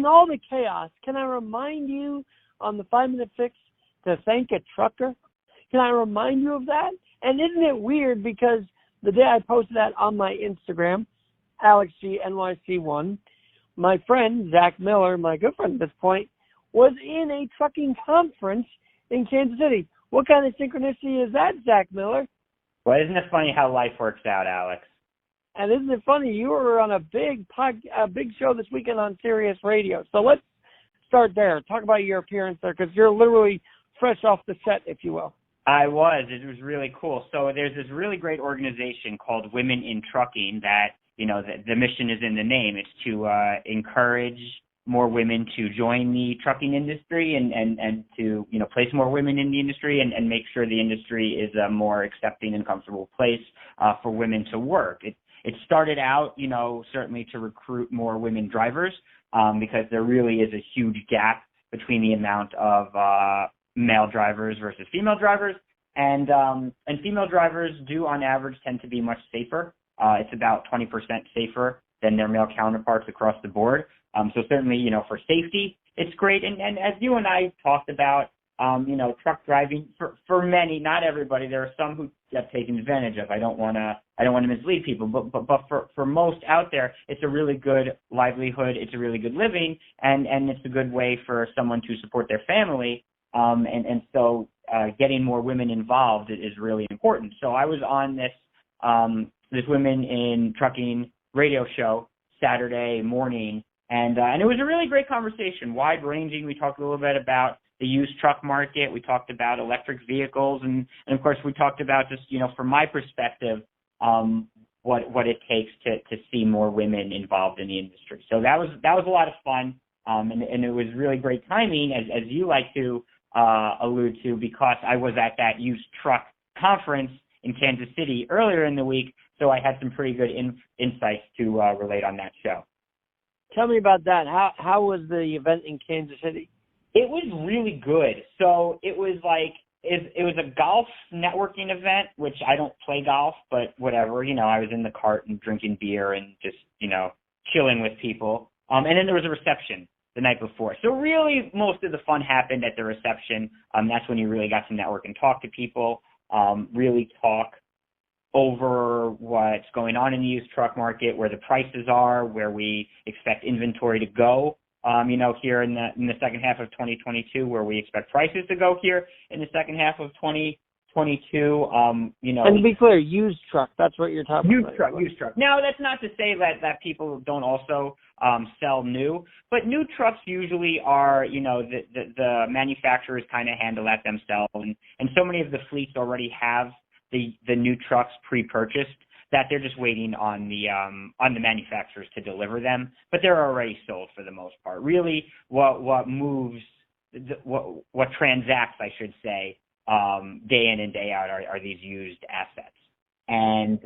in all the chaos, can I remind you on the 5-Minute Fix to thank a trucker? Can I remind you of that? And isn't it weird because the day I posted that on my Instagram, AlexGNYC1, my friend, Zach Miller, my good friend at this point, was in a trucking conference in Kansas City. What kind of synchronicity is that, Zach Miller? Well, isn't it funny how life works out, Alex? And isn't it funny, you were on a big show this weekend on Sirius Radio. So let's start there. Talk about your appearance there, because you're literally fresh off the set, if you will. I was. It was really cool. So there's this really great organization called Women in Trucking that, the mission is in the name. It's to encourage more women to join the trucking industry and to, place more women in the industry and make sure the industry is a more accepting and comfortable place for women to work. It started out, certainly to recruit more women drivers because there really is a huge gap between the amount of male drivers versus female drivers. And female drivers do, on average, tend to be much safer. It's about 20% safer than their male counterparts across the board. So certainly, for safety, it's great. And as you and I talked about, truck driving for many, not everybody. There are some who get taken advantage of. I don't want to mislead people, but for most out there, it's a really good livelihood. It's a really good living, and it's a good way for someone to support their family. So getting more women involved is really important. So I was on this Women in Trucking radio show Saturday morning, and it was a really great conversation, wide-ranging. We talked a little bit about the used truck market. We talked about electric vehicles, and of course, we talked about just, from my perspective, what it takes to see more women involved in the industry. So that was a lot of fun, and it was really great timing, as you like to allude to, because I was at that used truck conference in Kansas City earlier in the week, so I had some pretty good insights to relate on that show. Tell me about that. How was the event in Kansas City? It was really good. So it was it was a golf networking event, which I don't play golf, but whatever. I was in the cart and drinking beer and just, chilling with people. And then there was a reception the night before. So really most of the fun happened at the reception. That's when you really got to network and talk to people, really talk over what's going on in the used truck market, where the prices are, where we expect inventory to go, here in the second half of 2022, where we expect prices to go here in the second half of 2022. And to be clear, used truck, that's what you're talking about. Used truck. Now, that's not to say that people don't also sell new, but new trucks usually are, the manufacturers kind of handle that themselves, and so many of the fleets already have the new trucks pre-purchased that they're just waiting on the manufacturers to deliver them, but they're already sold for the most part. Really, what moves, what transacts, I should say, day in and day out are these used assets, and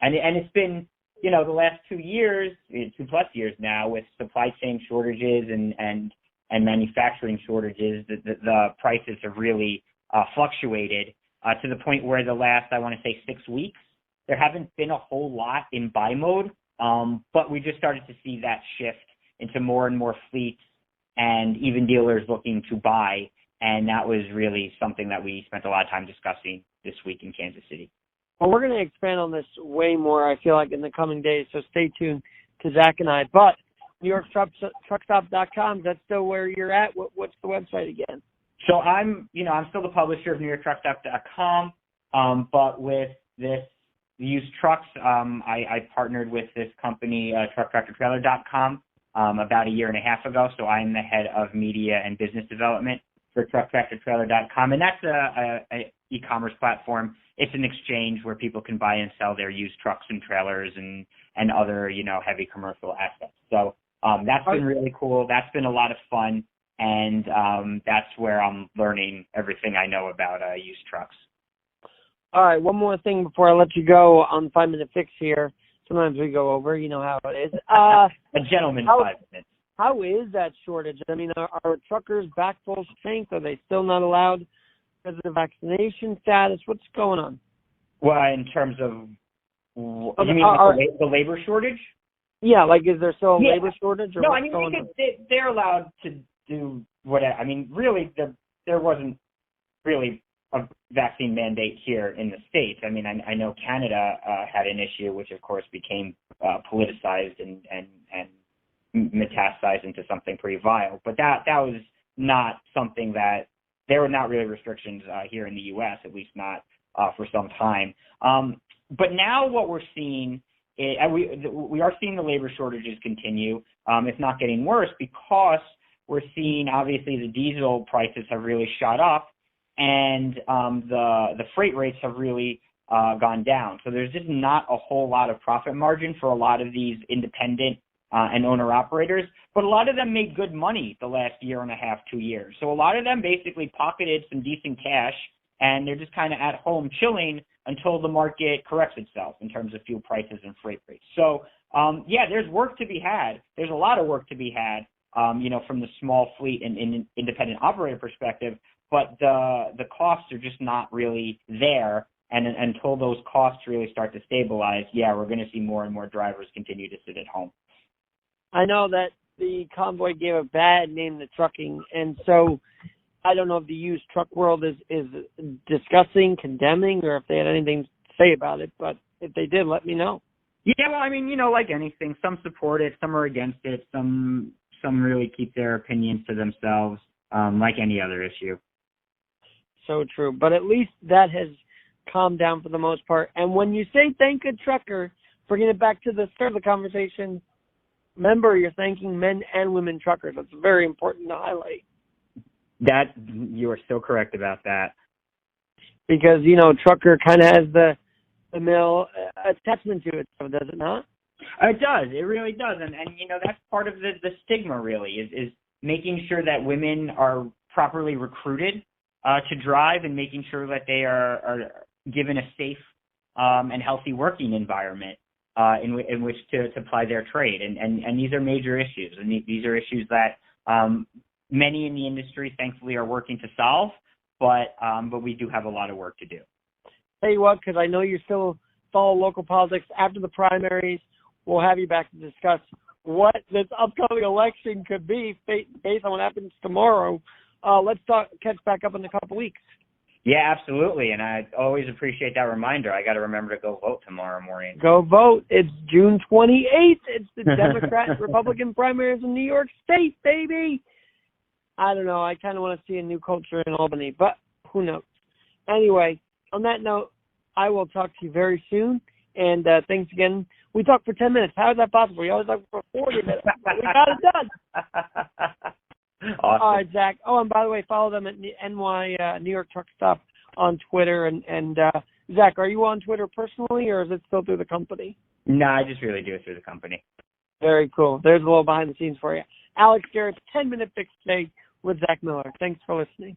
it's been, the last 2 years, 2+ years now, with supply chain shortages and manufacturing shortages, the prices have really fluctuated. To the point where the last, I want to say, 6 weeks, there haven't been a whole lot in buy mode, but we just started to see that shift into more and more fleets and even dealers looking to buy, and that was really something that we spent a lot of time discussing this week in Kansas City. Well, we're going to expand on this way more, I feel like, in the coming days, so stay tuned to Zach and I. But NewYorkTruckStop.com, that's still where you're at. What's the website again? So I'm still the publisher of NewYorkTruckStop.com, but with this used trucks, I partnered with this company, TruckTractorTrailer.com, about 1.5 years ago. So I'm the head of media and business development for TruckTractorTrailer.com, and that's a e-commerce platform. It's an exchange where people can buy and sell their used trucks and trailers and other heavy commercial assets. So that's been really cool. That's been a lot of fun. And that's where I'm learning everything I know about used trucks. All right, one more thing before I let you go on 5-Minute Fix here. Sometimes we go over, you know how it is. A gentleman's 5 minutes. How is that shortage? I mean, are truckers back full strength? Are they still not allowed because of the vaccination status? What's going on? Well, in terms of, you mean the labor shortage? Yeah, like is there still a Yeah. labor shortage? Or No, what's I mean going on? they're allowed to do whatever. I mean, really, there wasn't really a vaccine mandate here in the States. I mean, I know Canada had an issue, which of course became politicized and metastasized into something pretty vile. But that was not something that there were not really restrictions here in the U.S., at least not for some time. But now what we're seeing is, we are seeing the labor shortages continue. It's not getting worse because we're seeing obviously the diesel prices have really shot up, and the freight rates have really gone down. So there's just not a whole lot of profit margin for a lot of these independent and owner-operators, but a lot of them made good money the last year and a half, 2 years. So a lot of them basically pocketed some decent cash, and they're just kind of at home chilling until the market corrects itself in terms of fuel prices and freight rates. So, yeah, there's work to be had. There's a lot of work to be had, from the small fleet and independent operator perspective, but the costs are just not really there. And until those costs really start to stabilize, yeah, we're going to see more and more drivers continue to sit at home. I know that the convoy gave a bad name to trucking, and so I don't know if the used truck world is discussing, condemning, or if they had anything to say about it, but if they did, let me know. Yeah, well, I mean, like anything, some support it, some are against it, some really keep their opinions to themselves, like any other issue. So true. But at least that has calmed down for the most part. And when you say thank a trucker, bringing it back to the start of the conversation, remember you're thanking men and women truckers. That's very important to highlight. That, you are so correct about that. Because, trucker kind of has the male attachment to it, so does it not? It does. It really does. And that's part of the stigma, really, is making sure that women are properly recruited to drive, and making sure that they are given a safe and healthy working environment in which to apply their trade. And these are major issues. And these are issues that many in the industry, thankfully, are working to solve. But we do have a lot of work to do. Tell you what, because I know you still follow local politics after the primaries, we'll have you back to discuss what this upcoming election could be based on what happens tomorrow. Let's catch back up in a couple weeks. Yeah, absolutely. And I always appreciate that reminder. I got to remember to go vote tomorrow morning. Go vote. It's June 28th. It's the Democrat-Republican primaries in New York State, baby. I don't know. I kind of want to see a new culture in Albany, but who knows? Anyway, on that note, I will talk to you very soon. And thanks again. We talked for 10 minutes. How is that possible? We always talk for 40 minutes. We got it done. Awesome. All right, Zach. Oh, and by the way, follow them at NY New York Truck Stop on Twitter. And Zach, are you on Twitter personally, or is it still through the company? No, I just really do it through the company. Very cool. There's a little behind the scenes for you. Alex Garrett's 10-minute fix today with Zach Miller. Thanks for listening.